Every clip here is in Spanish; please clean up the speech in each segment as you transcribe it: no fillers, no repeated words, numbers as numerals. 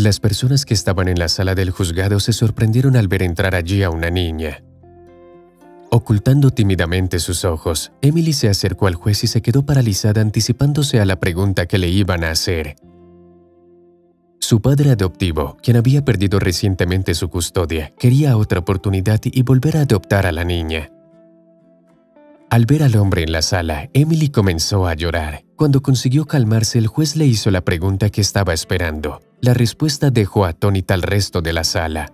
Las personas que estaban en la sala del juzgado se sorprendieron al ver entrar allí a una niña. Ocultando tímidamente sus ojos, Emily se acercó al juez y se quedó paralizada anticipándose a la pregunta que le iban a hacer. Su padre adoptivo, quien había perdido recientemente su custodia, quería otra oportunidad y volver a adoptar a la niña. Al ver al hombre en la sala, Emily comenzó a llorar. Cuando consiguió calmarse, el juez le hizo la pregunta que estaba esperando. La respuesta dejó atónita al resto de la sala.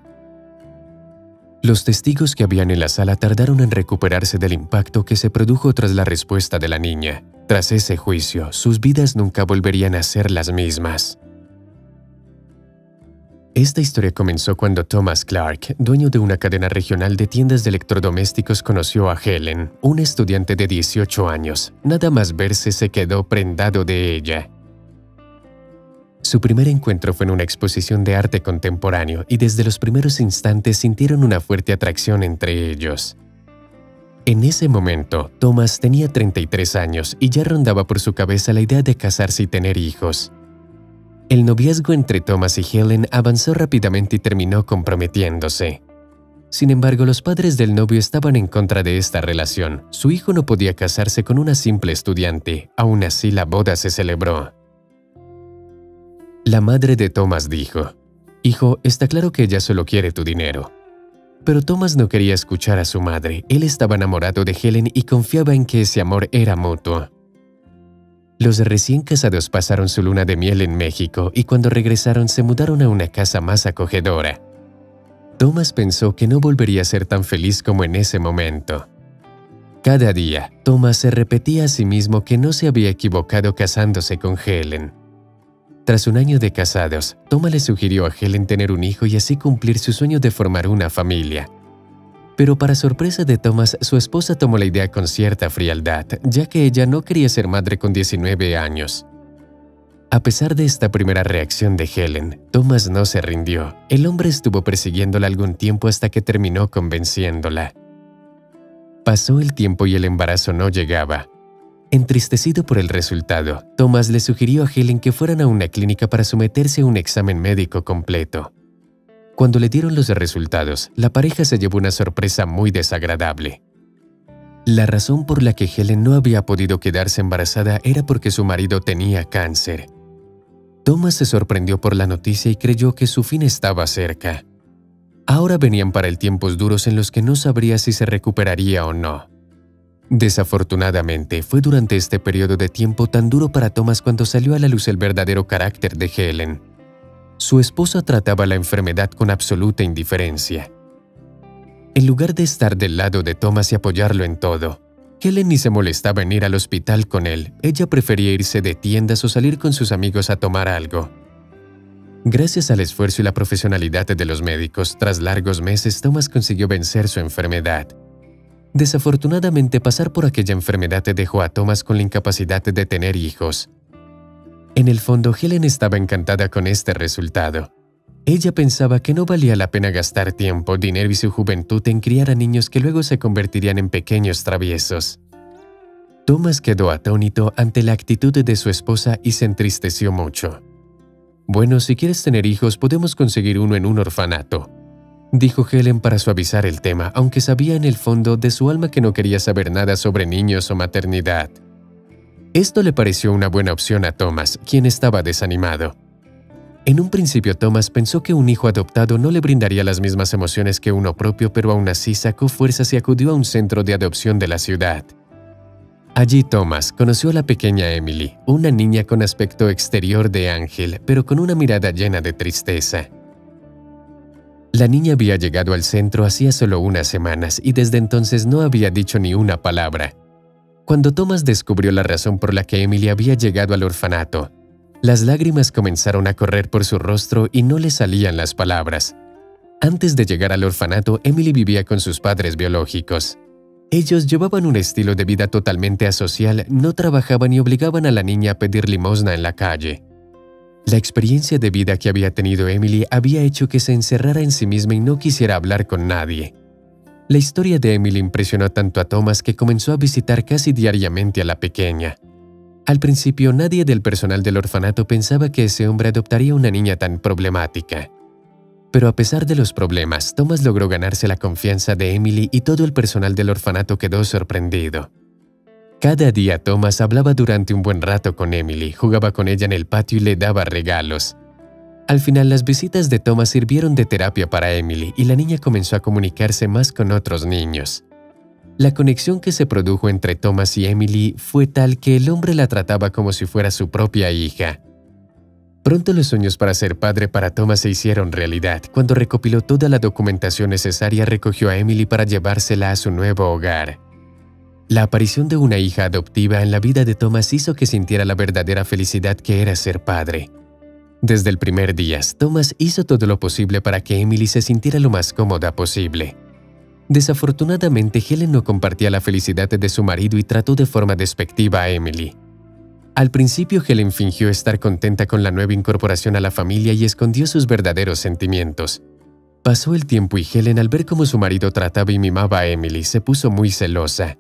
Los testigos que habían en la sala tardaron en recuperarse del impacto que se produjo tras la respuesta de la niña. Tras ese juicio, sus vidas nunca volverían a ser las mismas. Esta historia comenzó cuando Thomas Clark, dueño de una cadena regional de tiendas de electrodomésticos, conoció a Helen, una estudiante de 18 años. Nada más verse se quedó prendado de ella. Su primer encuentro fue en una exposición de arte contemporáneo y desde los primeros instantes sintieron una fuerte atracción entre ellos. En ese momento, Thomas tenía 33 años y ya rondaba por su cabeza la idea de casarse y tener hijos. El noviazgo entre Thomas y Helen avanzó rápidamente y terminó comprometiéndose. Sin embargo, los padres del novio estaban en contra de esta relación. Su hijo no podía casarse con una simple estudiante. Aún así, la boda se celebró. La madre de Thomas dijo: «Hijo, está claro que ella solo quiere tu dinero». Pero Thomas no quería escuchar a su madre. Él estaba enamorado de Helen y confiaba en que ese amor era mutuo. Los recién casados pasaron su luna de miel en México y cuando regresaron se mudaron a una casa más acogedora. Thomas pensó que no volvería a ser tan feliz como en ese momento. Cada día, Thomas se repetía a sí mismo que no se había equivocado casándose con Helen. Tras un año de casados, Thomas le sugirió a Helen tener un hijo y así cumplir su sueño de formar una familia. Pero para sorpresa de Thomas, su esposa tomó la idea con cierta frialdad, ya que ella no quería ser madre con 19 años. A pesar de esta primera reacción de Helen, Thomas no se rindió. El hombre estuvo persiguiéndola algún tiempo hasta que terminó convenciéndola. Pasó el tiempo y el embarazo no llegaba. Entristecido por el resultado, Thomas le sugirió a Helen que fueran a una clínica para someterse a un examen médico completo. Cuando le dieron los resultados, la pareja se llevó una sorpresa muy desagradable. La razón por la que Helen no había podido quedarse embarazada era porque su marido tenía cáncer. Thomas se sorprendió por la noticia y creyó que su fin estaba cerca. Ahora venían para él tiempos duros en los que no sabría si se recuperaría o no. Desafortunadamente, fue durante este periodo de tiempo tan duro para Thomas cuando salió a la luz el verdadero carácter de Helen. Su esposa trataba la enfermedad con absoluta indiferencia. En lugar de estar del lado de Thomas y apoyarlo en todo, Helen ni se molestaba en ir al hospital con él. Ella prefería irse de tiendas o salir con sus amigos a tomar algo. Gracias al esfuerzo y la profesionalidad de los médicos, tras largos meses, Thomas consiguió vencer su enfermedad. Desafortunadamente, pasar por aquella enfermedad dejó a Thomas con la incapacidad de tener hijos. En el fondo, Helen estaba encantada con este resultado. Ella pensaba que no valía la pena gastar tiempo, dinero y su juventud en criar a niños que luego se convertirían en pequeños traviesos. Thomas quedó atónito ante la actitud de su esposa y se entristeció mucho. «Bueno, si quieres tener hijos, podemos conseguir uno en un orfanato», dijo Helen para suavizar el tema, aunque sabía en el fondo de su alma que no quería saber nada sobre niños o maternidad. Esto le pareció una buena opción a Thomas, quien estaba desanimado. En un principio, Thomas pensó que un hijo adoptado no le brindaría las mismas emociones que uno propio, pero aún así sacó fuerzas y acudió a un centro de adopción de la ciudad. Allí Thomas conoció a la pequeña Emily, una niña con aspecto exterior de ángel, pero con una mirada llena de tristeza. La niña había llegado al centro hacía solo unas semanas y desde entonces no había dicho ni una palabra. Cuando Thomas descubrió la razón por la que Emily había llegado al orfanato, las lágrimas comenzaron a correr por su rostro y no le salían las palabras. Antes de llegar al orfanato, Emily vivía con sus padres biológicos. Ellos llevaban un estilo de vida totalmente asocial, no trabajaban y obligaban a la niña a pedir limosna en la calle. La experiencia de vida que había tenido Emily había hecho que se encerrara en sí misma y no quisiera hablar con nadie. La historia de Emily impresionó tanto a Thomas que comenzó a visitar casi diariamente a la pequeña. Al principio, nadie del personal del orfanato pensaba que ese hombre adoptaría una niña tan problemática. Pero a pesar de los problemas, Thomas logró ganarse la confianza de Emily y todo el personal del orfanato quedó sorprendido. Cada día Thomas hablaba durante un buen rato con Emily, jugaba con ella en el patio y le daba regalos. Al final, las visitas de Thomas sirvieron de terapia para Emily y la niña comenzó a comunicarse más con otros niños. La conexión que se produjo entre Thomas y Emily fue tal que el hombre la trataba como si fuera su propia hija. Pronto los sueños para ser padre para Thomas se hicieron realidad. Cuando recopiló toda la documentación necesaria, recogió a Emily para llevársela a su nuevo hogar. La aparición de una hija adoptiva en la vida de Thomas hizo que sintiera la verdadera felicidad que era ser padre. Desde el primer día, Thomas hizo todo lo posible para que Emily se sintiera lo más cómoda posible. Desafortunadamente, Helen no compartía la felicidad de su marido y trató de forma despectiva a Emily. Al principio, Helen fingió estar contenta con la nueva incorporación a la familia y escondió sus verdaderos sentimientos. Pasó el tiempo y Helen, al ver cómo su marido trataba y mimaba a Emily, se puso muy celosa.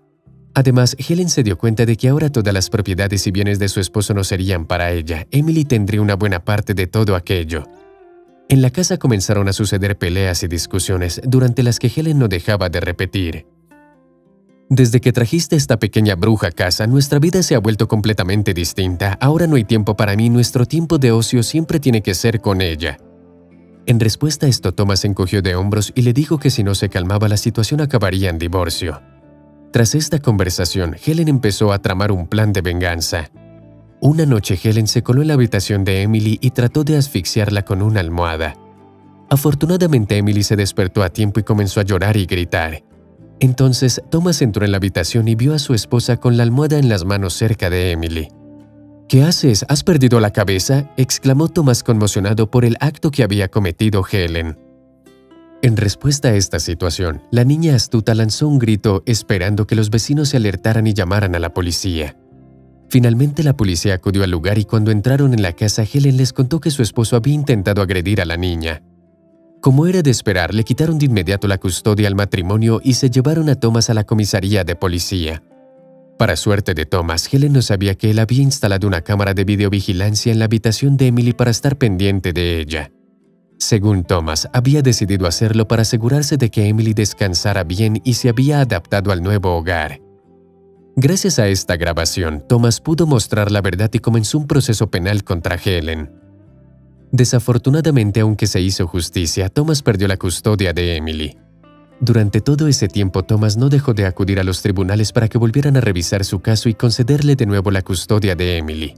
Además, Helen se dio cuenta de que ahora todas las propiedades y bienes de su esposo no serían para ella. Emily tendría una buena parte de todo aquello. En la casa comenzaron a suceder peleas y discusiones, durante las que Helen no dejaba de repetir: «Desde que trajiste esta pequeña bruja a casa, nuestra vida se ha vuelto completamente distinta. Ahora no hay tiempo para mí, nuestro tiempo de ocio siempre tiene que ser con ella». En respuesta a esto, Thomas se encogió de hombros y le dijo que si no se calmaba, la situación acabaría en divorcio. Tras esta conversación, Helen empezó a tramar un plan de venganza. Una noche, Helen se coló en la habitación de Emily y trató de asfixiarla con una almohada. Afortunadamente, Emily se despertó a tiempo y comenzó a llorar y gritar. Entonces, Thomas entró en la habitación y vio a su esposa con la almohada en las manos cerca de Emily. «¿Qué haces? ¿Has perdido la cabeza?», exclamó Thomas conmocionado por el acto que había cometido Helen. En respuesta a esta situación, la niña astuta lanzó un grito esperando que los vecinos se alertaran y llamaran a la policía. Finalmente la policía acudió al lugar y cuando entraron en la casa, Helen les contó que su esposo había intentado agredir a la niña. Como era de esperar, le quitaron de inmediato la custodia al matrimonio y se llevaron a Thomas a la comisaría de policía. Para suerte de Thomas, Helen no sabía que él había instalado una cámara de videovigilancia en la habitación de Emily para estar pendiente de ella. Según Thomas, había decidido hacerlo para asegurarse de que Emily descansara bien y se había adaptado al nuevo hogar. Gracias a esta grabación, Thomas pudo mostrar la verdad y comenzó un proceso penal contra Helen. Desafortunadamente, aunque se hizo justicia, Thomas perdió la custodia de Emily. Durante todo ese tiempo, Thomas no dejó de acudir a los tribunales para que volvieran a revisar su caso y concederle de nuevo la custodia de Emily.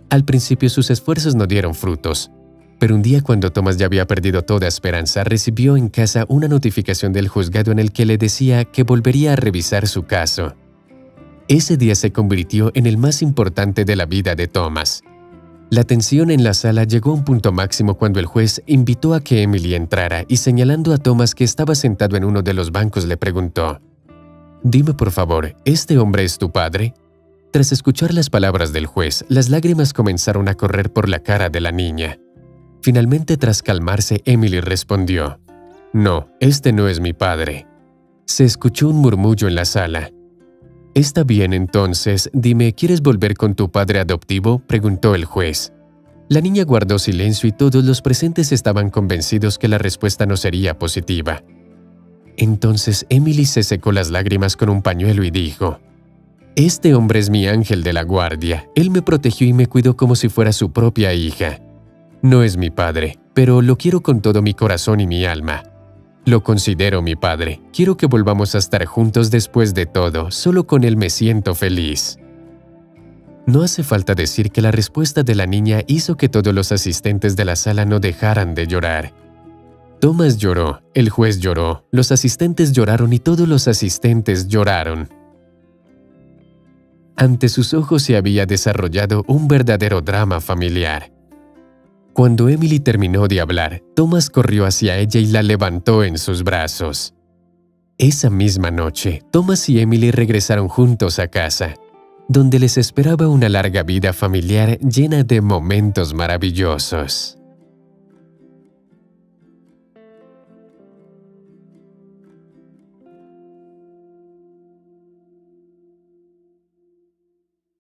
Al principio, sus esfuerzos no dieron frutos. Pero un día, cuando Thomas ya había perdido toda esperanza, recibió en casa una notificación del juzgado en el que le decía que volvería a revisar su caso. Ese día se convirtió en el más importante de la vida de Thomas. La tensión en la sala llegó a un punto máximo cuando el juez invitó a que Emily entrara y señalando a Thomas que estaba sentado en uno de los bancos le preguntó: «Dime por favor, ¿este hombre es tu padre?». Tras escuchar las palabras del juez, las lágrimas comenzaron a correr por la cara de la niña. Finalmente, tras calmarse, Emily respondió: «No, este no es mi padre». Se escuchó un murmullo en la sala. «Está bien, entonces, dime, ¿quieres volver con tu padre adoptivo?», preguntó el juez. La niña guardó silencio y todos los presentes estaban convencidos que la respuesta no sería positiva. Entonces Emily se secó las lágrimas con un pañuelo y dijo: «Este hombre es mi ángel de la guardia. Él me protegió y me cuidó como si fuera su propia hija. No es mi padre, pero lo quiero con todo mi corazón y mi alma. Lo considero mi padre. Quiero que volvamos a estar juntos después de todo. Solo con él me siento feliz». No hace falta decir que la respuesta de la niña hizo que todos los asistentes de la sala no dejaran de llorar. Thomas lloró, el juez lloró, los asistentes lloraron y todos los asistentes lloraron. Ante sus ojos se había desarrollado un verdadero drama familiar. Cuando Emily terminó de hablar, Thomas corrió hacia ella y la levantó en sus brazos. Esa misma noche, Thomas y Emily regresaron juntos a casa, donde les esperaba una larga vida familiar llena de momentos maravillosos.